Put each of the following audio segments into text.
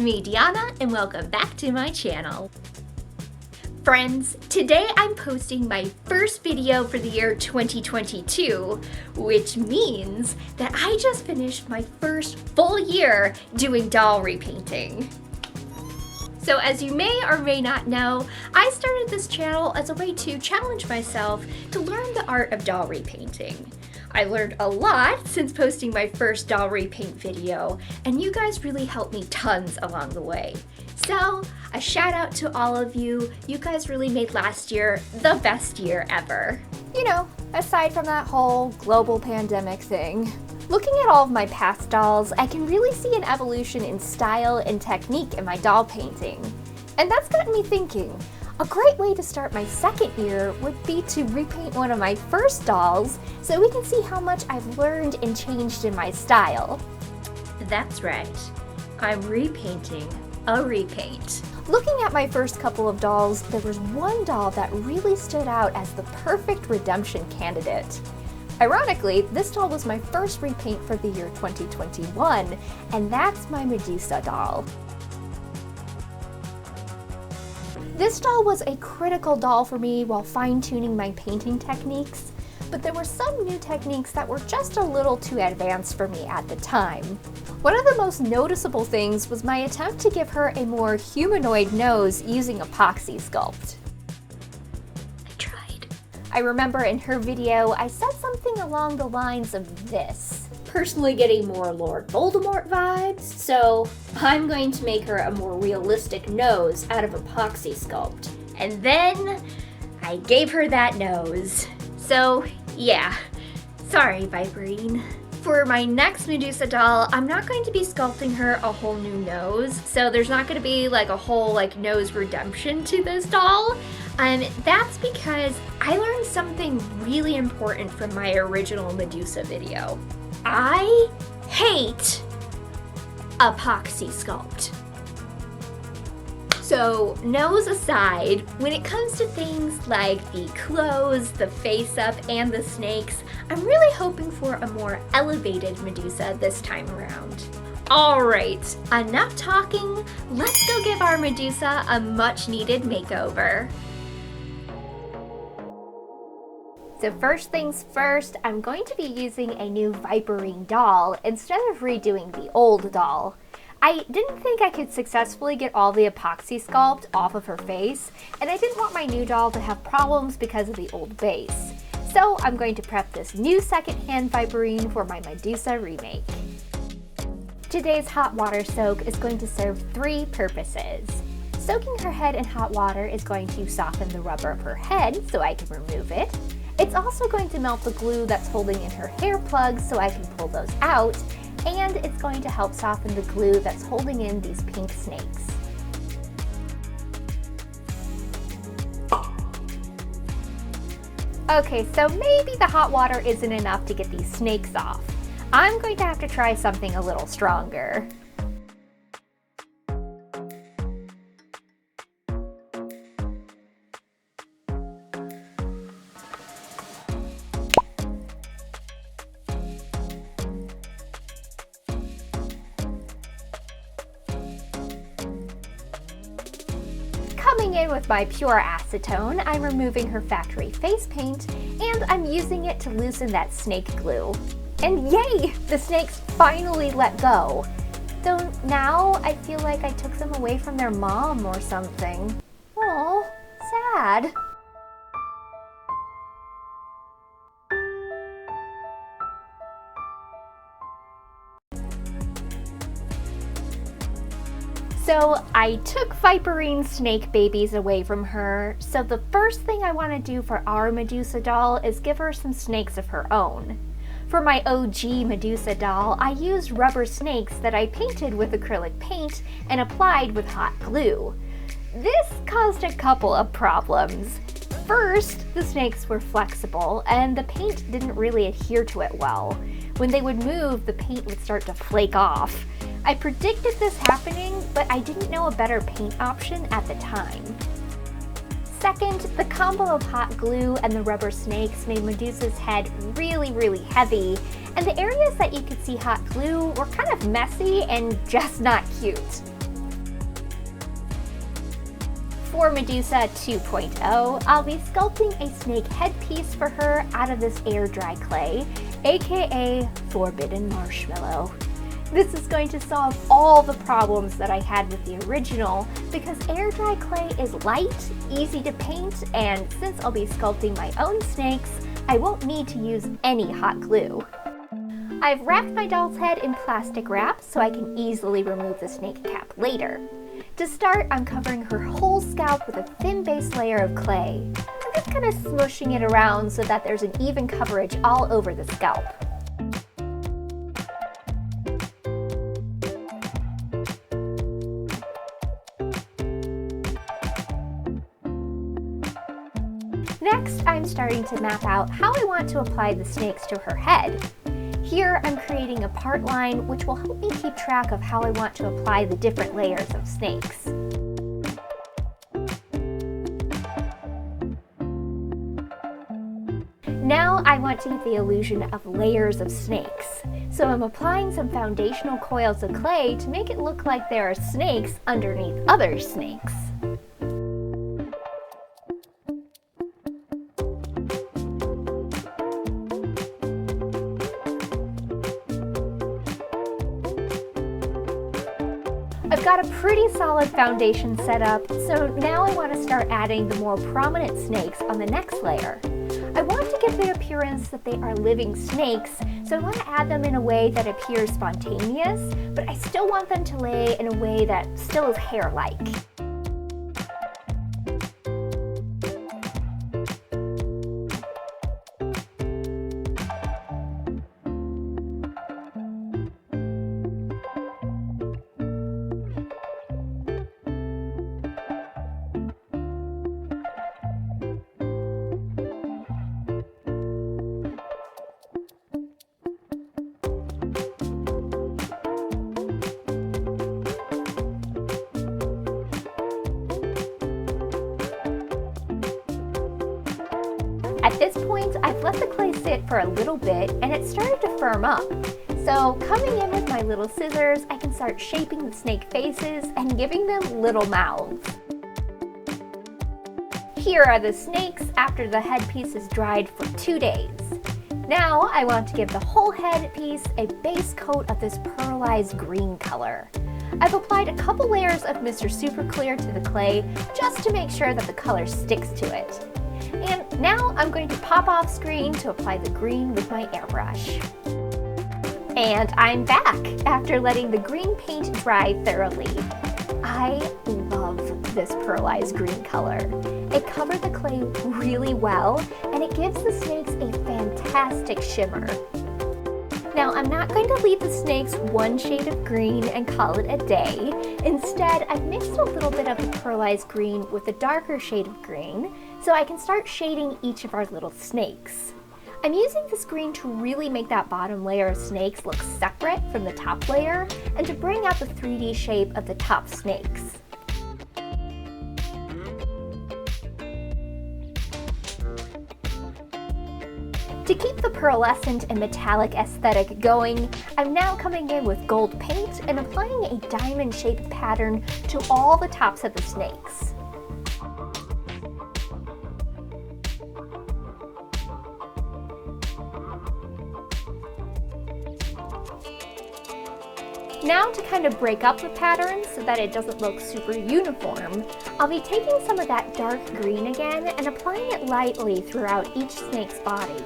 me, JoAnne, and welcome back to my channel. Friends, today I'm posting my first video for the year 2022, which means that I just finished my first full year doing doll repainting. So as you may or may not know, I started this channel as a way to challenge myself to learn the art of doll repainting. I learned a lot since posting my first doll repaint video, and you guys really helped me tons along the way. So, a shout out to all of you. You guys really made last year the best year ever. You know, aside from that whole global pandemic thing. Looking at all of my past dolls, I can really see an evolution in style and technique in my doll painting. And that's gotten me thinking, a great way to start my second year would be to repaint one of my first dolls so we can see how much I've learned and changed in my style. That's right. I'm repainting a repaint. Looking at my first couple of dolls, there was one doll that really stood out as the perfect redemption candidate. Ironically, this doll was my first repaint for the year 2021, and that's my Medusa doll. This doll was a critical doll for me while fine-tuning my painting techniques, but there were some new techniques that were just a little too advanced for me at the time. One of the most noticeable things was my attempt to give her a more humanoid nose using epoxy sculpt. I remember in her video, I said something along the lines of this. Personally getting more Lord Voldemort vibes, so I'm going to make her a more realistic nose out of epoxy sculpt. And then I gave her that nose. So yeah, sorry Viperine. For my next Medusa doll, I'm not going to be sculpting her a whole new nose, so there's not going to be like a whole nose redemption to this doll. That's because I learned something really important from my original Medusa video. I hate epoxy sculpt. So, nose aside, when it comes to things like the clothes, the face-up, and the snakes, I'm really hoping for a more elevated Medusa this time around. Alright, enough talking, let's go give our Medusa a much-needed makeover. So first things first, I'm going to be using a new Viperine doll instead of redoing the old doll. I didn't think I could successfully get all the epoxy sculpt off of her face, and I didn't want my new doll to have problems because of the old base. So I'm going to prep this new secondhand Viperine for my Medusa remake. Today's hot water soak is going to serve three purposes. Soaking her head in hot water is going to soften the rubber of her head so I can remove it. It's also going to melt the glue that's holding in her hair plugs so I can pull those out, and it's going to help soften the glue that's holding in these pink snakes. Okay, so maybe the hot water isn't enough to get these snakes off. I'm going to have to try something a little stronger. Coming in with my pure acetone, I'm removing her factory face paint, and I'm using it to loosen that snake glue. And yay! The snakes finally let go. Though now I feel like I took them away from their mom or something. Oh, sad. So I took Viperine's snake babies away from her, so the first thing I want to do for our Medusa doll is give her some snakes of her own. For my OG Medusa doll, I used rubber snakes that I painted with acrylic paint and applied with hot glue. This caused a couple of problems. First, the snakes were flexible and the paint didn't really adhere to it well. When they would move, the paint would start to flake off. I predicted this happening, but I didn't know a better paint option at the time. Second, the combo of hot glue and the rubber snakes made Medusa's head really heavy, and the areas that you could see hot glue were kind of messy and just not cute. For Medusa 2.0, I'll be sculpting a snake headpiece for her out of this air dry clay, aka Forbidden Marshmallow. This is going to solve all the problems that I had with the original because air dry clay is light, easy to paint, and since I'll be sculpting my own snakes, I won't need to use any hot glue. I've wrapped my doll's head in plastic wrap so I can easily remove the snake cap later. To start, I'm covering her whole scalp with a thin base layer of clay. I'm just kind of smushing it around so that there's an even coverage all over the scalp. Next, I'm starting to map out how I want to apply the snakes to her head. Here, I'm creating a part line which will help me keep track of how I want to apply the different layers of snakes. Now I want to give the illusion of layers of snakes. So I'm applying some foundational coils of clay to make it look like there are snakes underneath other snakes. I've got a pretty solid foundation set up, so now I want to start adding the more prominent snakes on the next layer. I want to give the appearance that they are living snakes, so I want to add them in a way that appears spontaneous, but I still want them to lay in a way that still is hair-like. At this point, I've let the clay sit for a little bit and it started to firm up. So coming in with my little scissors, I can start shaping the snake faces and giving them little mouths. Here are the snakes after the headpiece is dried for 2 days. Now I want to give the whole headpiece a base coat of this pearlized green color. I've applied a couple layers of Mr. Super Clear to the clay just to make sure that the color sticks to it. And now I'm going to pop off screen to apply the green with my airbrush. And I'm back after letting the green paint dry thoroughly. I love this pearlized green color. It covered the clay really well and it gives the snakes a fantastic shimmer. Now I'm not going to leave the snakes one shade of green and call it a day. Instead, I've mixed a little bit of the pearlized green with a darker shade of green so I can start shading each of our little snakes. I'm using this green to really make that bottom layer of snakes look separate from the top layer and to bring out the 3D shape of the top snakes. To keep the pearlescent and metallic aesthetic going, I'm now coming in with gold paint and applying a diamond-shaped pattern to all the tops of the snakes. Now to kind of break up the pattern so that it doesn't look super uniform, I'll be taking some of that dark green again and applying it lightly throughout each snake's body.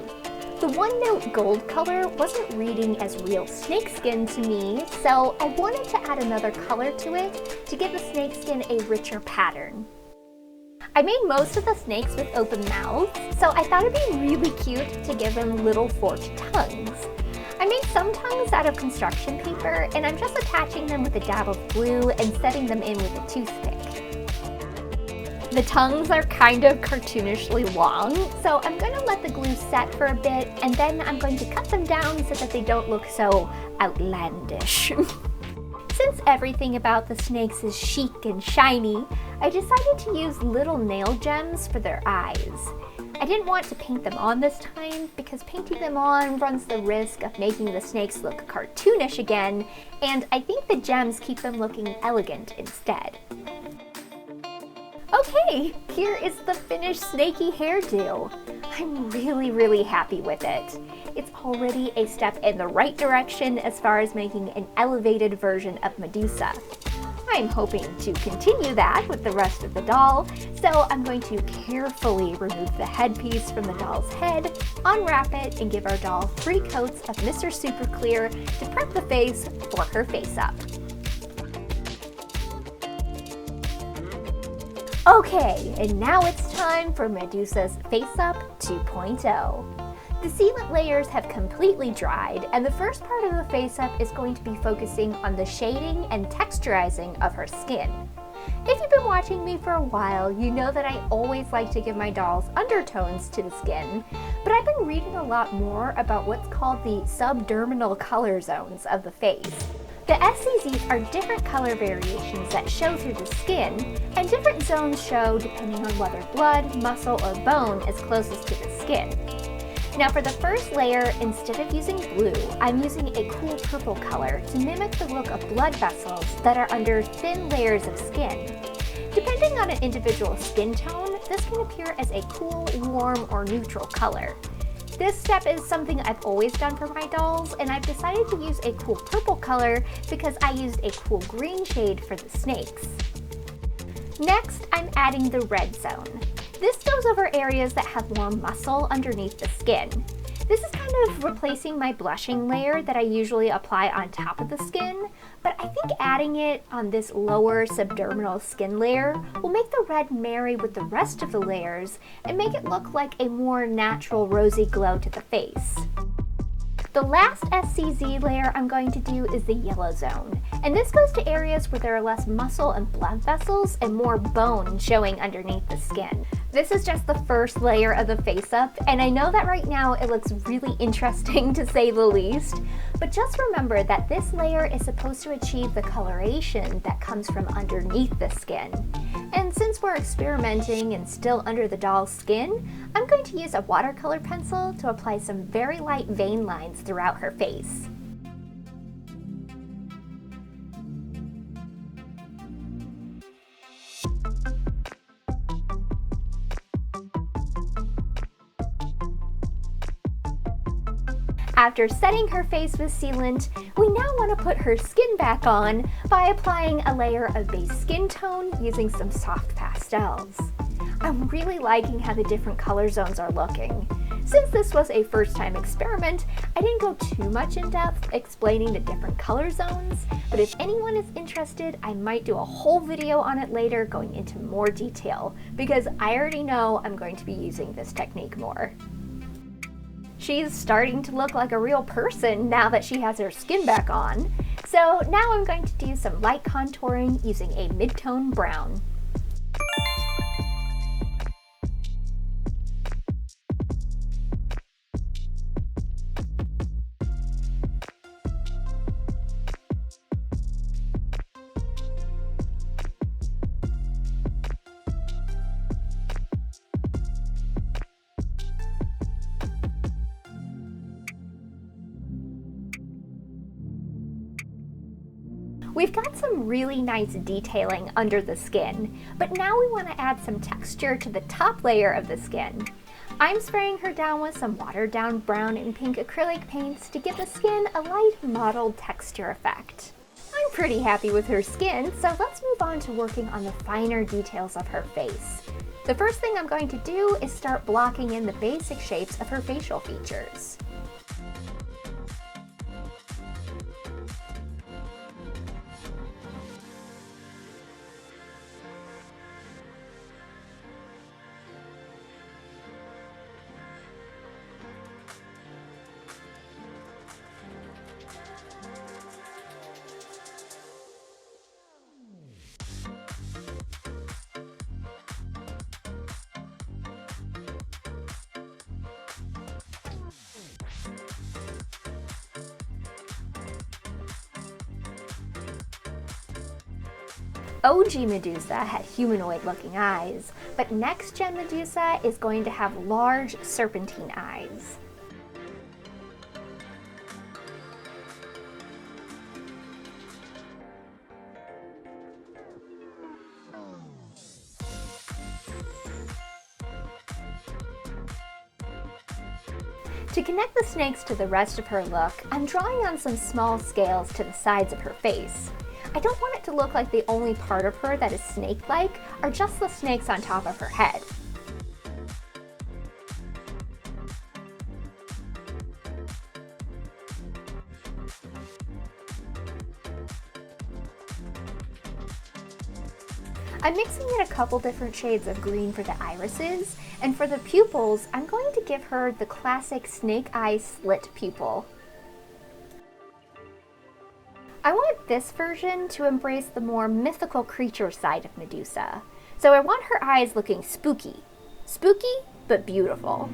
The one-note gold color wasn't reading as real snakeskin to me, so I wanted to add another color to it to give the snakeskin a richer pattern. I made most of the snakes with open mouths, so I thought it'd be really cute to give them little forked tongues. I made some tongues out of construction paper, and I'm just attaching them with a dab of glue and setting them in with a toothpick. The tongues are kind of cartoonishly long, so I'm going to let the glue set for a bit, and then I'm going to cut them down so that they don't look so outlandish. Since everything about the snakes is chic and shiny, I decided to use little nail gems for their eyes. I didn't want to paint them on this time because painting them on runs the risk of making the snakes look cartoonish again, and I think the gems keep them looking elegant instead. Okay, here is the finished snaky hairdo. I'm really happy with it. It's already a step in the right direction as far as making an elevated version of Medusa. I'm hoping to continue that with the rest of the doll, so I'm going to carefully remove the headpiece from the doll's head, unwrap it, and give our doll 3 coats of Mr. Super Clear to prep the face for her face up. Okay, and now it's time for Medusa's Face Up 2.0. The sealant layers have completely dried, and the first part of the face up is going to be focusing on the shading and texturizing of her skin. If you've been watching me for a while, you know that I always like to give my dolls undertones to the skin, but I've been reading a lot more about what's called the subdermal color zones of the face. The SCZs are different color variations that show through the skin, and different zones show depending on whether blood, muscle, or bone is closest to the skin. Now for the first layer, instead of using blue, I'm using a cool purple color to mimic the look of blood vessels that are under thin layers of skin. Depending on an individual skin tone, this can appear as a cool, warm, or neutral color. This step is something I've always done for my dolls, and I've decided to use a cool purple color because I used a cool green shade for the snakes. Next, I'm adding the red zone. This goes over areas that have more muscle underneath the skin. This is kind of replacing my blushing layer that I usually apply on top of the skin, but I think adding it on this lower subdermal skin layer will make the red marry with the rest of the layers and make it look like a more natural rosy glow to the face. The last SCZ layer I'm going to do is the yellow zone, and this goes to areas where there are less muscle and blood vessels and more bone showing underneath the skin. This is just the first layer of the face up, and I know that right now it looks really interesting to say the least, but just remember that this layer is supposed to achieve the coloration that comes from underneath the skin. And since we're experimenting and still under the doll's skin, I'm going to use a watercolor pencil to apply some very light vein lines throughout her face. After setting her face with sealant, we now want to put her skin back on by applying a layer of base skin tone using some soft pastels. I'm really liking how the different color zones are looking. Since this was a first-time experiment, I didn't go too much in depth explaining the different color zones, but if anyone is interested, I might do a whole video on it later going into more detail, because I already know I'm going to be using this technique more. She's starting to look like a real person now that she has her skin back on. So now I'm going to do some light contouring using a mid-tone brown. We've got some really nice detailing under the skin, but now we want to add some texture to the top layer of the skin. I'm spraying her down with some watered down brown and pink acrylic paints to give the skin a light mottled texture effect. I'm pretty happy with her skin, so let's move on to working on the finer details of her face. The first thing I'm going to do is start blocking in the basic shapes of her facial features. OG Medusa had humanoid-looking eyes, but next-gen Medusa is going to have large serpentine eyes. To connect the snakes to the rest of her look, I'm drawing on some small scales to the sides of her face. I don't want it to look like the only part of her that is snake-like are just the snakes on top of her head. I'm mixing in a couple different shades of green for the irises, and for the pupils, I'm going to give her the classic snake eye slit pupil. I want this version to embrace the more mythical creature side of Medusa, so I want her eyes looking spooky. Spooky, but beautiful.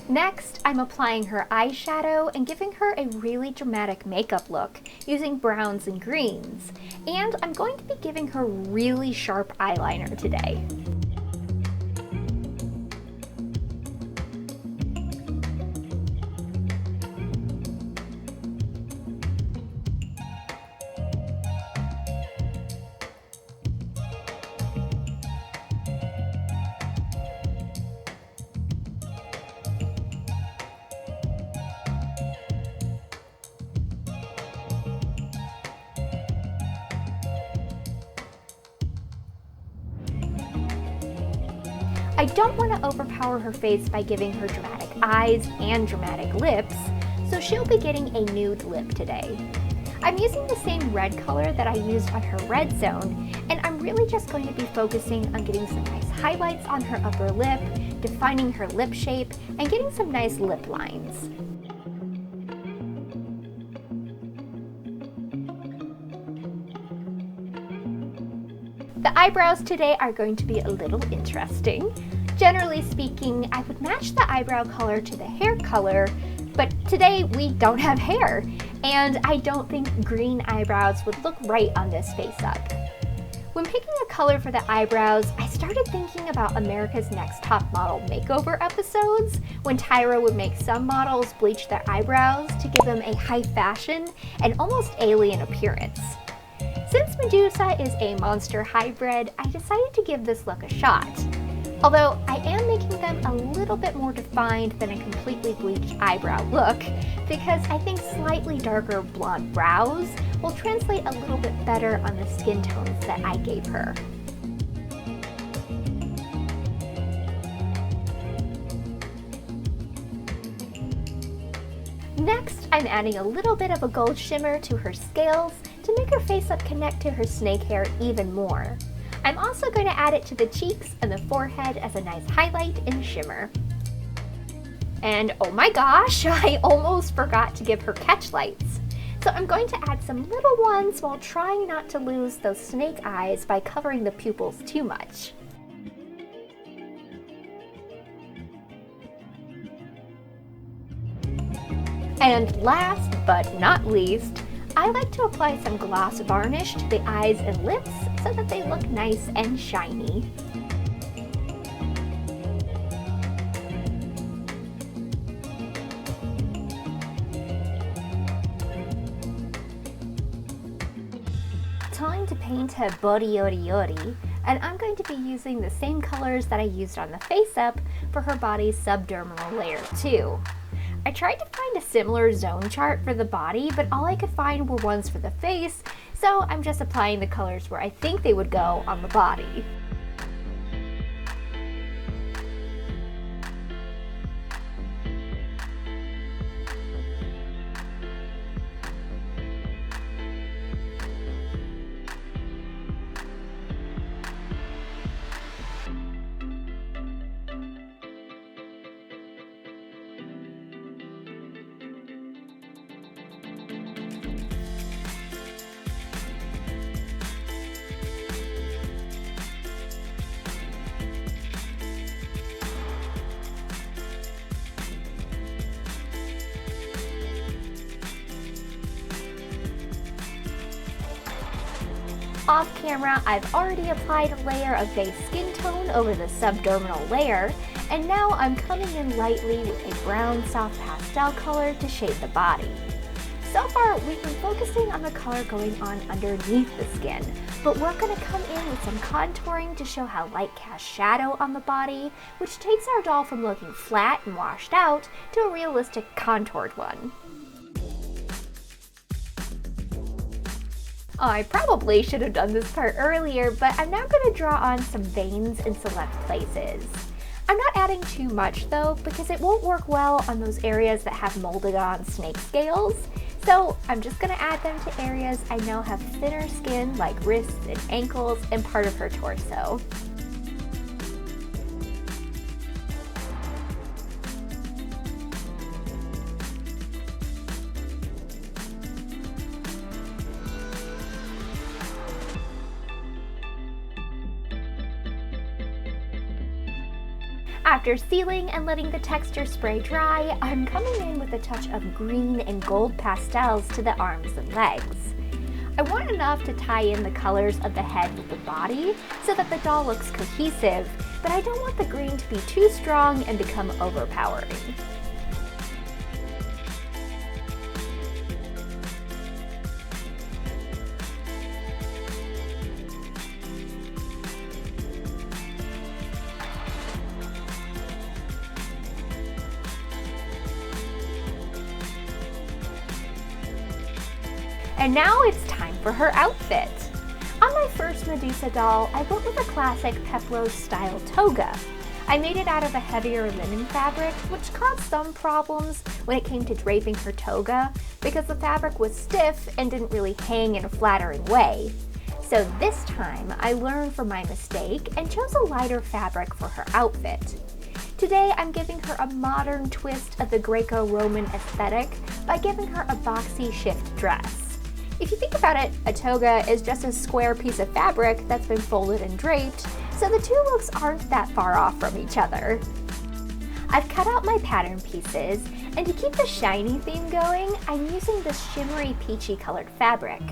Next, I'm applying her eyeshadow and giving her a really dramatic makeup look using browns and greens. And I'm going to be giving her really sharp eyeliner today. I don't want to overpower her face by giving her dramatic eyes and dramatic lips, so she'll be getting a nude lip today. I'm using the same red color that I used on her red zone, and I'm really just going to be focusing on getting some nice highlights on her upper lip, defining her lip shape, and getting some nice lip lines. The eyebrows today are going to be a little interesting. Generally speaking, I would match the eyebrow color to the hair color, but today we don't have hair, and I don't think green eyebrows would look right on this face up. When picking a color for the eyebrows, I started thinking about America's Next Top Model makeover episodes, when Tyra would make some models bleach their eyebrows to give them a high fashion and almost alien appearance. Since Medusa is a monster hybrid, I decided to give this look a shot. Although I am making them a little bit more defined than a completely bleached eyebrow look, because I think slightly darker blonde brows will translate a little bit better on the skin tones that I gave her. Next, I'm adding a little bit of a gold shimmer to her scales to make her face up connect to her snake hair even more. I'm also going to add it to the cheeks and the forehead as a nice highlight and shimmer. And oh my gosh, I almost forgot to give her catch lights. So I'm going to add some little ones while trying not to lose those snake eyes by covering the pupils too much. And last but not least, I like to apply some gloss varnish to the eyes and lips so that they look nice and shiny. Time to paint her body yori, and I'm going to be using the same colors that I used on the face up for her body's subdermal layer too. I tried to find a similar zone chart for the body, but all I could find were ones for the face, so I'm just applying the colors where I think they would go on the body. Off camera, I've already applied a layer of base skin tone over the subdermal layer, and now I'm coming in lightly with a brown soft pastel color to shade the body. So far, we've been focusing on the color going on underneath the skin, but we're going to come in with some contouring to show how light casts shadow on the body, which takes our doll from looking flat and washed out to a realistic contoured one. I probably should have done this part earlier, but I'm now going to draw on some veins in select places. I'm not adding too much though, because it won't work well on those areas that have molded on snake scales. So I'm just going to add them to areas I know have thinner skin like wrists and ankles and part of her torso. After sealing and letting the texture spray dry, I'm coming in with a touch of green and gold pastels to the arms and legs. I want enough to tie in the colors of the head with the body so that the doll looks cohesive, but I don't want the green to be too strong and become overpowering. And now it's time for her outfit. On my first Medusa doll, I went with a classic Peplos style toga. I made it out of a heavier linen fabric, which caused some problems when it came to draping her toga because the fabric was stiff and didn't really hang in a flattering way. So this time, I learned from my mistake and chose a lighter fabric for her outfit. Today, I'm giving her a modern twist of the Greco-Roman aesthetic by giving her a boxy shift dress. If you think about it, a toga is just a square piece of fabric that's been folded and draped, so the two looks aren't that far off from each other. I've cut out my pattern pieces, and to keep the shiny theme going, I'm using this shimmery peachy colored fabric.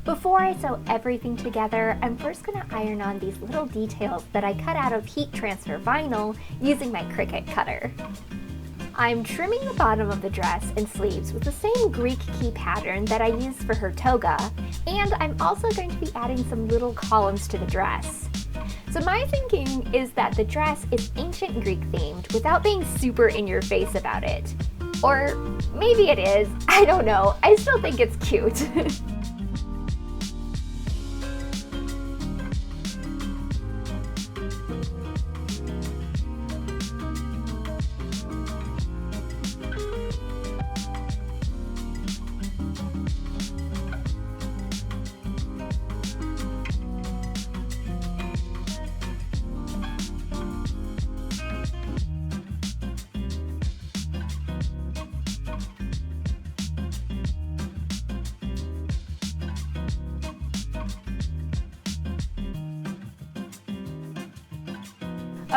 Before I sew everything together, I'm first going to iron on these little details that I cut out of heat transfer vinyl using my Cricut cutter. I'm trimming the bottom of the dress and sleeves with the same Greek key pattern that I used for her toga, and I'm also going to be adding some little columns to the dress. So my thinking is that the dress is ancient Greek themed without being super in your face about it. Or maybe it is, I don't know, I still think it's cute.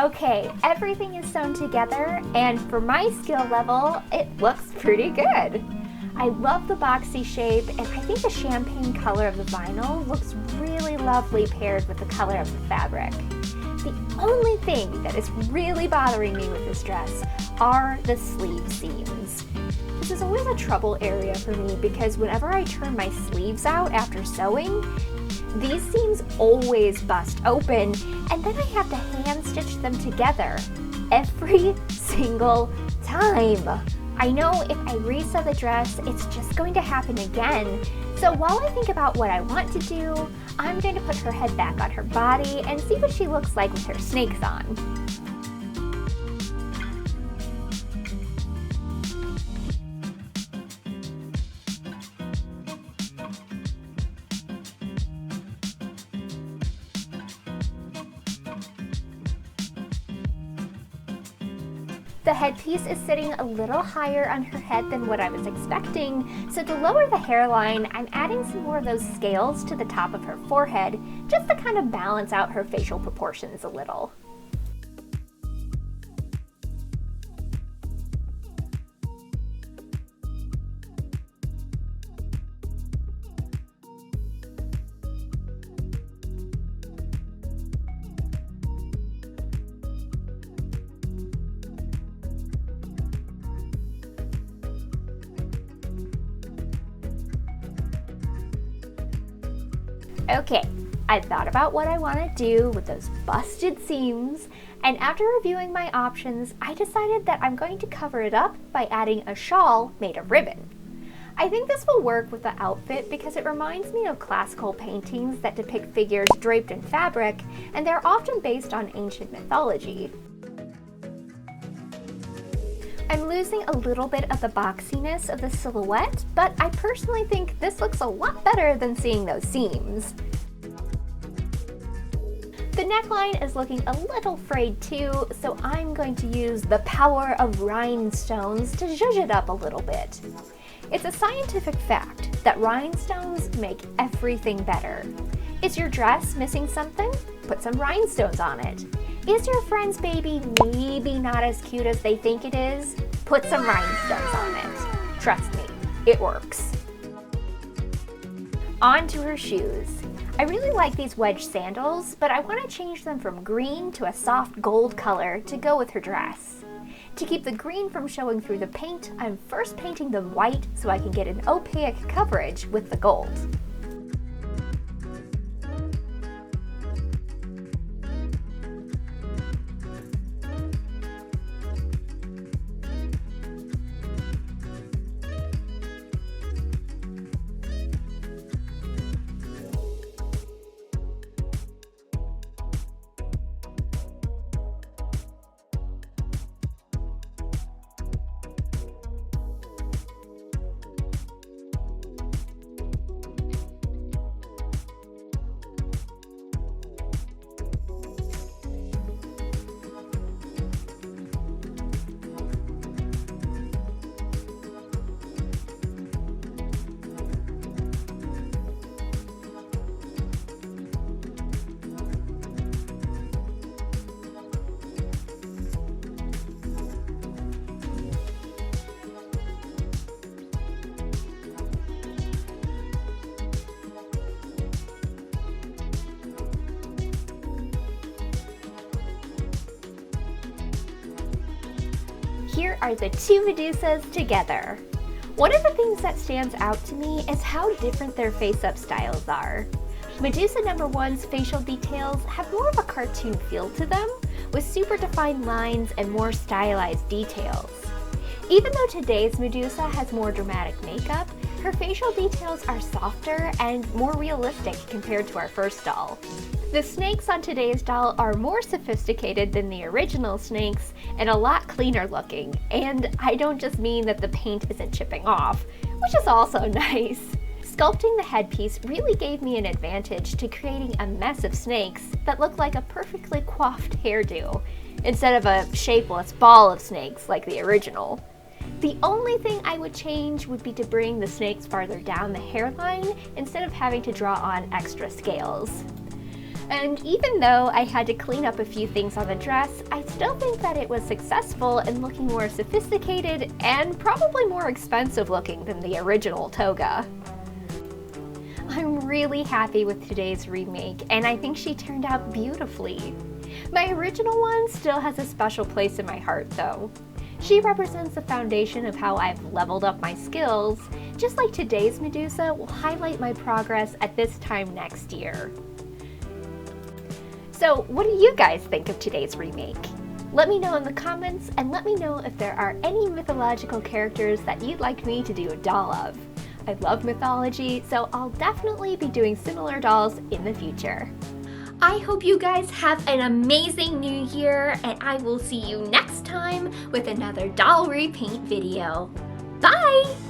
Okay, everything is sewn together, and for my skill level, it looks pretty good. I love the boxy shape, and I think the champagne color of the vinyl looks really lovely paired with the color of the fabric. The only thing that is really bothering me with this dress are the sleeve seams. This is always a trouble area for me because whenever I turn my sleeves out after sewing, these seams always bust open, and then I have to hand stitch them together every single time. I know if I resew the dress, it's just going to happen again. So while I think about what I want to do, I'm going to put her head back on her body and see what she looks like with her snakes on. The headpiece is sitting a little higher on her head than what I was expecting, so to lower the hairline, I'm adding some more of those scales to the top of her forehead, just to kind of balance out her facial proportions a little. Okay, I thought about what I want to do with those busted seams, and after reviewing my options, I decided that I'm going to cover it up by adding a shawl made of ribbon. I think this will work with the outfit because it reminds me of classical paintings that depict figures draped in fabric, and they're often based on ancient mythology. I'm losing a little bit of the boxiness of the silhouette, but I personally think this looks a lot better than seeing those seams. The neckline is looking a little frayed too, so I'm going to use the power of rhinestones to zhuzh it up a little bit. It's a scientific fact that rhinestones make everything better. Is your dress missing something? Put some rhinestones on it. Is your friend's baby maybe not as cute as they think it is? Put some rhinestones on it. Trust me, it works. On to her shoes. I really like these wedge sandals, but I want to change them from green to a soft gold color to go with her dress. To keep the green from showing through the paint, I'm first painting them white so I can get an opaque coverage with the gold. Here are the two Medusas together. One of the things that stands out to me is how different their face-up styles are. Medusa number 1's facial details have more of a cartoon feel to them, with super defined lines and more stylized details. Even though today's Medusa has more dramatic makeup, her facial details are softer and more realistic compared to our first doll. The snakes on today's doll are more sophisticated than the original snakes and a lot cleaner looking, and I don't just mean that the paint isn't chipping off, which is also nice. Sculpting the headpiece really gave me an advantage to creating a mess of snakes that look like a perfectly coiffed hairdo, instead of a shapeless ball of snakes like the original. The only thing I would change would be to bring the snakes farther down the hairline instead of having to draw on extra scales. And even though I had to clean up a few things on the dress, I still think that it was successful in looking more sophisticated and probably more expensive looking than the original toga. I'm really happy with today's remake, and I think she turned out beautifully. My original one still has a special place in my heart though. She represents the foundation of how I've leveled up my skills, just like today's Medusa will highlight my progress at this time next year. So what do you guys think of today's remake? Let me know in the comments, and let me know if there are any mythological characters that you'd like me to do a doll of. I love mythology, so I'll definitely be doing similar dolls in the future. I hope you guys have an amazing new year, and I will see you next time with another doll repaint video. Bye!